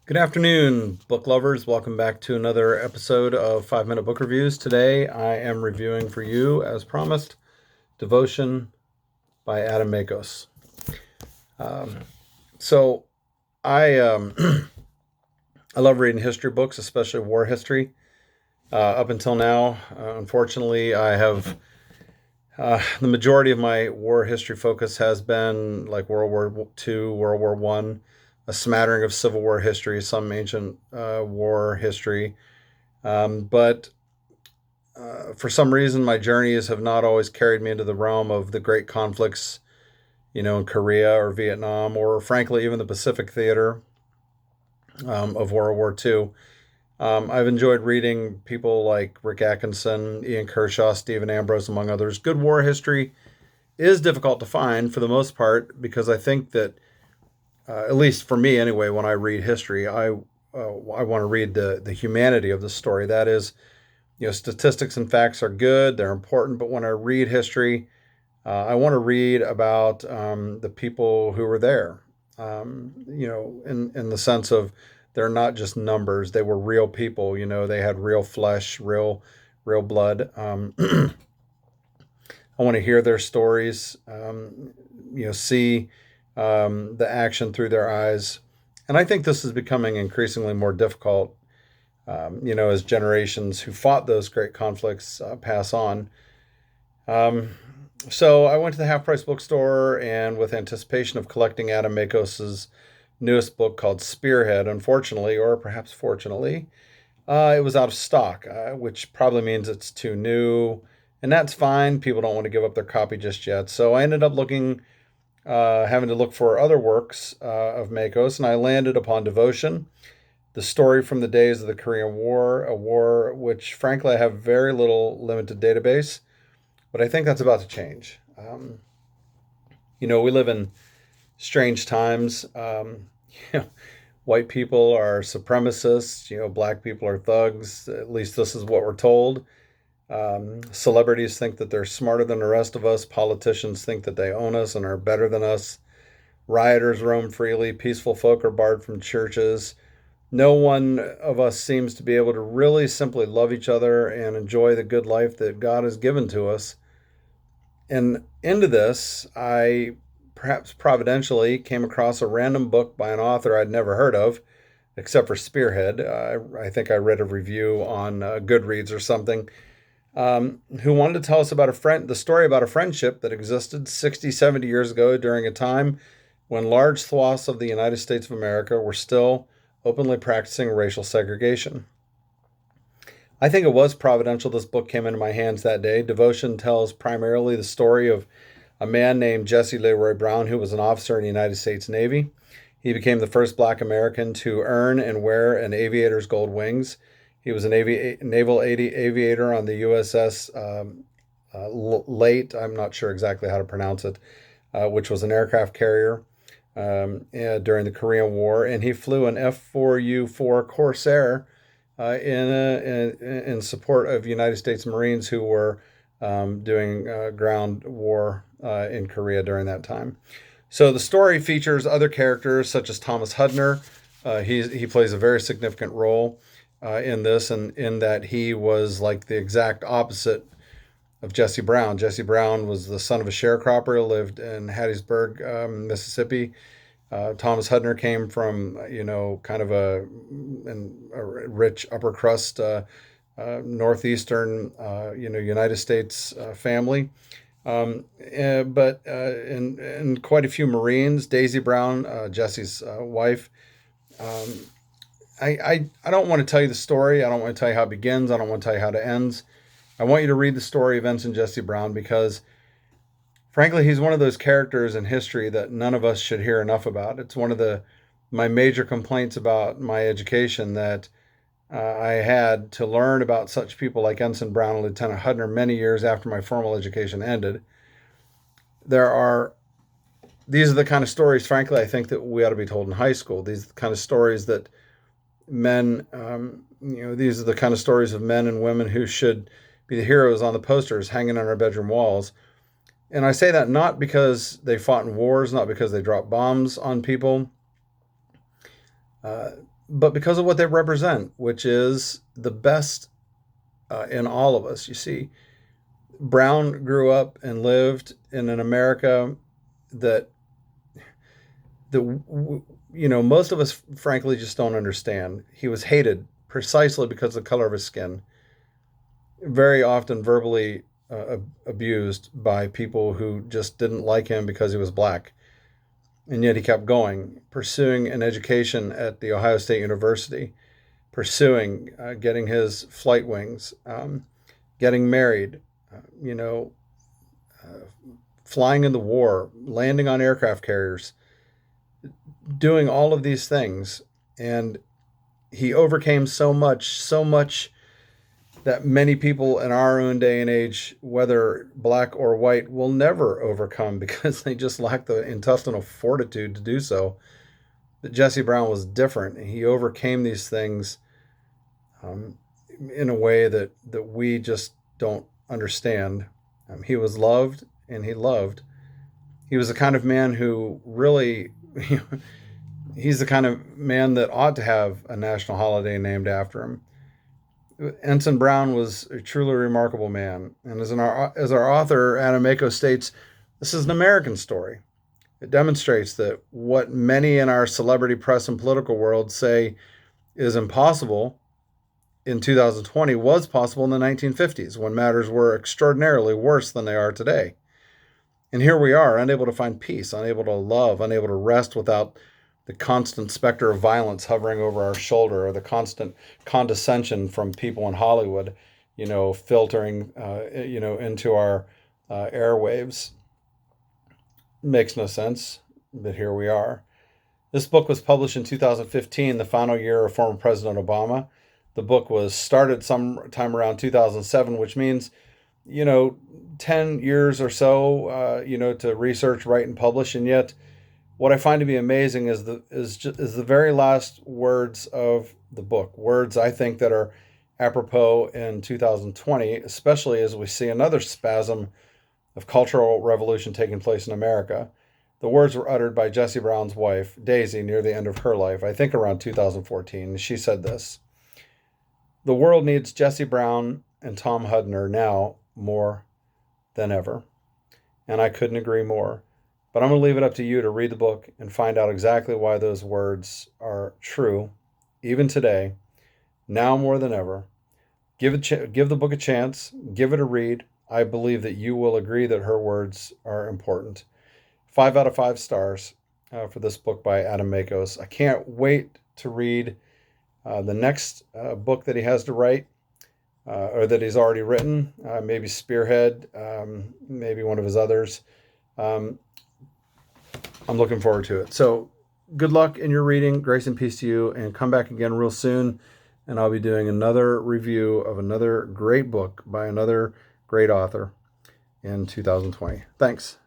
Good afternoon, book lovers. Welcome back to another episode of 5 Minute Book Reviews. Today I am reviewing for you, as promised, Devotion by Adam Makos. Um, so I I love reading history books, especially war history. Up until now, unfortunately, I have the majority of my war history focus has been like World War II, World War One, a smattering of Civil War history, some ancient war history. But for some reason, my journeys have not always carried me into the realm of the great conflicts, in Korea or Vietnam, or frankly, even the Pacific theater of World War II. I've enjoyed reading people like Rick Atkinson, Ian Kershaw, Stephen Ambrose, among others. Good war history is difficult to find for the most part because I think that, at least for me anyway, when I read history, I want to read the humanity of the story. That is, statistics and facts are good, they're important, but when I read history, I want to read about the people who were there. In the sense of they're not just numbers; they were real people. They had real flesh, real blood. I want to hear their stories. See the action through their eyes, and I think this is becoming increasingly more difficult. As generations who fought those great conflicts pass on. Um, so I went to the half price bookstore and, with anticipation of collecting Adam Makos's newest book called Spearhead, unfortunately, or perhaps fortunately, it was out of stock, which probably means it's too new. And that's fine. People don't want to give up their copy just yet. So I ended up having to look for other works of Makos, and I landed upon Devotion, the story from the days of the Korean War, a war which, frankly, I have very little limited database, but I think that's about to change. We live in strange times. You know, White people are supremacists. Black people are thugs. At least this is what we're told. Celebrities think that they're smarter than the rest of us. Politicians think that they own us and are better than us. Rioters roam freely. Peaceful folk are barred from churches. No one of us seems to be able to really simply love each other and enjoy the good life that God has given to us. And into this, I perhaps providentially came across a random book by an author I'd never heard of, except for Spearhead. I think I read a review on Goodreads or something, who wanted to tell us about the story about a friendship that existed 60, 70 years ago during a time when large swaths of the United States of America were still openly practicing racial segregation. I think it was providential this book came into my hands that day. Devotion tells primarily the story of a man named Jesse Leroy Brown, who was an officer in the United States Navy. He became the first black American to earn and wear an aviator's gold wings. He was a naval aviator on the USS Late, I'm not sure exactly how to pronounce it, which was an aircraft carrier during the Korean War. And he flew an F-4U-4 Corsair in support of United States Marines who were doing ground war in Korea during that time. So the story features other characters such as Thomas Hudner. He plays a very significant role in this, and in that he was like the exact opposite of Jesse Brown. Jesse Brown was the son of a sharecropper who lived in Hattiesburg, Mississippi. Thomas Hudner came from, kind of a rich upper crust northeastern, United States family. And quite a few Marines. Daisy Brown, Jesse's wife. Um, I don't want to tell you the story. I don't want to tell you how it begins. I don't want to tell you how it ends. I want you to read the story of Ensign Jesse Brown because, frankly, he's one of those characters in history that none of us should hear enough about. It's one of my major complaints about my education that I had to learn about such people like Ensign Brown and Lieutenant Hudner many years after my formal education ended. There are These are the kind of stories, frankly, I think that we ought to be told in high school. These are the kind of stories that these are the kind of stories of men and women who should be the heroes on the posters hanging on our bedroom walls. And I say that not because they fought in wars, not because they dropped bombs on people. Uh, but because of what they represent, which is the best in all of us. You see, Brown grew up and lived in an America that most of us frankly just don't understand. He was hated precisely because of the color of his skin, very often verbally abused by people who just didn't like him because he was black. And yet he kept going, pursuing an education at the Ohio State University, pursuing getting his flight wings, getting married, you know, uh, flying in the war, landing on aircraft carriers, doing all of these things. And he overcame so much that many people in our own day and age, whether black or white, will never overcome because they just lack the intestinal fortitude to do so. But Jesse Brown was different. He overcame these things um, in a way that we just don't understand. He was loved and he loved. He was the kind of man who really, he's the kind of man that ought to have a national holiday named after him. Ensign Brown was a truly remarkable man. And as our author, Adam Makos, states, this is an American story. It demonstrates that what many in our celebrity press and political world say is impossible in 2020 was possible in the 1950s when matters were extraordinarily worse than they are today. And here we are, unable to find peace, unable to love, unable to rest without the constant specter of violence hovering over our shoulder, or the constant condescension from people in Hollywood, filtering, into our airwaves. Makes no sense, but here we are. This book was published in 2015, the final year of former President Obama. The book was started sometime around 2007, which means, 10 years or so, to research, write, and publish. And yet, what I find to be amazing is the very last words of the book. Words I think that are apropos in 2020, especially as we see another spasm of cultural revolution taking place in America. The words were uttered by Jesse Brown's wife, Daisy, near the end of her life, I think around 2014. She said this: "The world needs Jesse Brown and Tom Hudner now more than ever." And I couldn't agree more. But I'm going to leave it up to you to read the book and find out exactly why those words are true, even today, now more than ever. Give the book a chance. Give it a read. I believe that you will agree that her words are important. 5 out of 5 stars for this book by Adam Makos. I can't wait to read the next book that he has to write, or that he's already written, maybe Spearhead, maybe one of his others. I'm looking forward to it. So good luck in your reading. Grace and peace to you, and come back again real soon. And I'll be doing another review of another great book by another great author in 2020. Thanks.